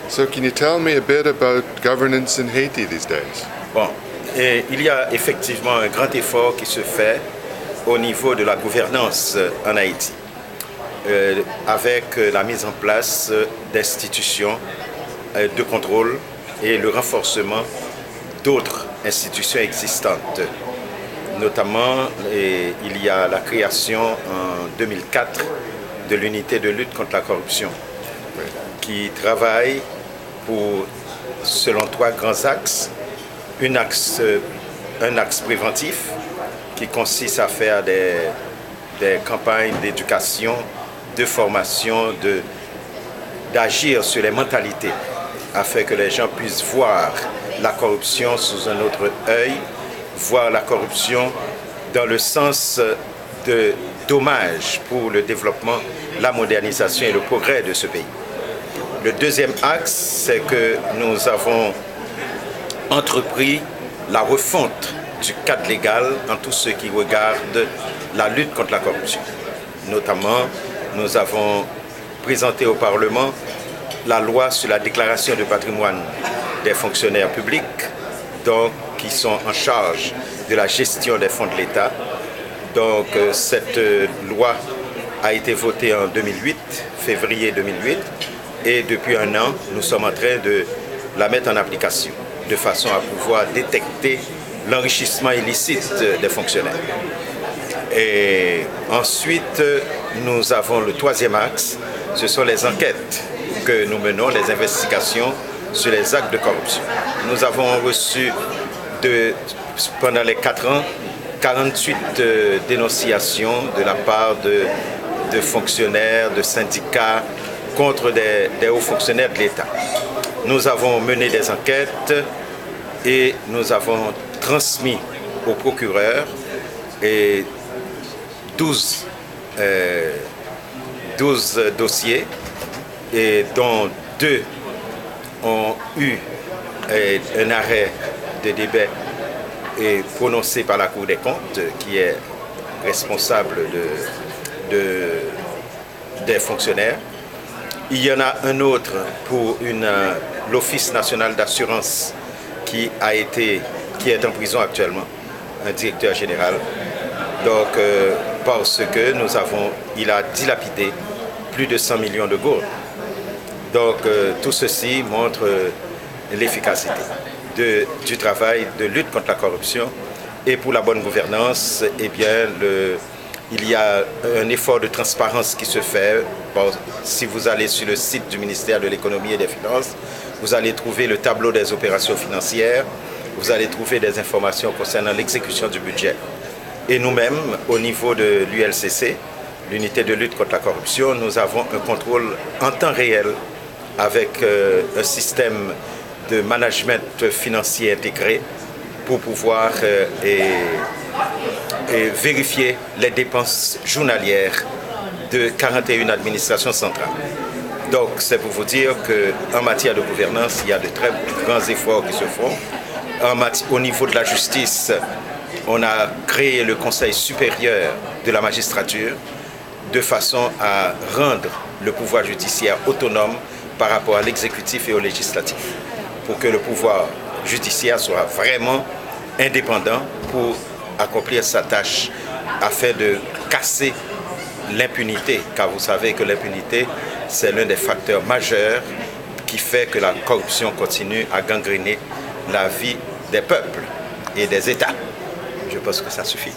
So can you tell me a bit about governance in Haiti these days? Bon, et il y a effectivement un grand effort qui se fait au niveau de la gouvernance en Haïti, avec la mise en place d'institutions de contrôle et le renforcement d'autres institutions existantes. Notamment, il y a la création en 2004 de l'unité de lutte contre la corruption, qui travaille pour, selon 3 grands axes. Un axe préventif qui consiste à faire des campagnes d'éducation, de formation, d'agir sur les mentalités afin que les gens puissent voir la corruption sous un autre œil, voir la corruption dans le sens de dommage pour le développement, la modernisation et le progrès de ce pays. Le deuxième axe, c'est que nous avons entrepris la refonte du cadre légal en tout ce qui regarde la lutte contre la corruption. Notamment, nous avons présenté au Parlement la loi sur la déclaration de patrimoine des fonctionnaires publics, donc, qui sont en charge de la gestion des fonds de l'État. Donc, cette loi a été votée en 2008, février 2008, et depuis un an, nous sommes en train de la mettre en application, de façon à pouvoir détecter l'enrichissement illicite des fonctionnaires. Et ensuite, nous avons le troisième axe, ce sont les enquêtes que nous menons, les investigations sur les actes de corruption. Nous avons reçu pendant les 4 ans 48 dénonciations de la part de fonctionnaires, de syndicats contre des hauts fonctionnaires de l'État. Nous avons mené des enquêtes et nous avons transmis au procureur 12 dossiers, et dont 2 ont eu un arrêt de débat prononcé par la Cour des comptes, qui est responsable des fonctionnaires. Il y en a un autre pour l'Office national d'assurance qui est en prison actuellement, un directeur général. Donc, parce que il a dilapidé plus de 100 millions de gourdes. Donc, tout ceci montre l'efficacité du travail de lutte contre la corruption. Et pour la bonne gouvernance, eh bien, il y a un effort de transparence qui se fait. Bon, si vous allez sur le site du ministère de l'Économie et des Finances, vous allez trouver le tableau des opérations financières, vous allez trouver des informations concernant l'exécution du budget. Et nous-mêmes, au niveau de l'ULCC, l'unité de lutte contre la corruption, nous avons un contrôle en temps réel avec un système de management financier intégré pour pouvoir vérifier les dépenses journalières de 41 administrations centrales. Donc, c'est pour vous dire qu'en matière de gouvernance, il y a de très grands efforts qui se font. Au niveau de la justice, on a créé le Conseil supérieur de la magistrature de façon à rendre le pouvoir judiciaire autonome par rapport à l'exécutif et au législatif, pour que le pouvoir judiciaire soit vraiment indépendant pour accomplir sa tâche afin de casser l'impunité, car vous savez que l'impunité, c'est l'un des facteurs majeurs qui fait que la corruption continue à gangréner la vie des peuples et des États. Je pense que ça suffit.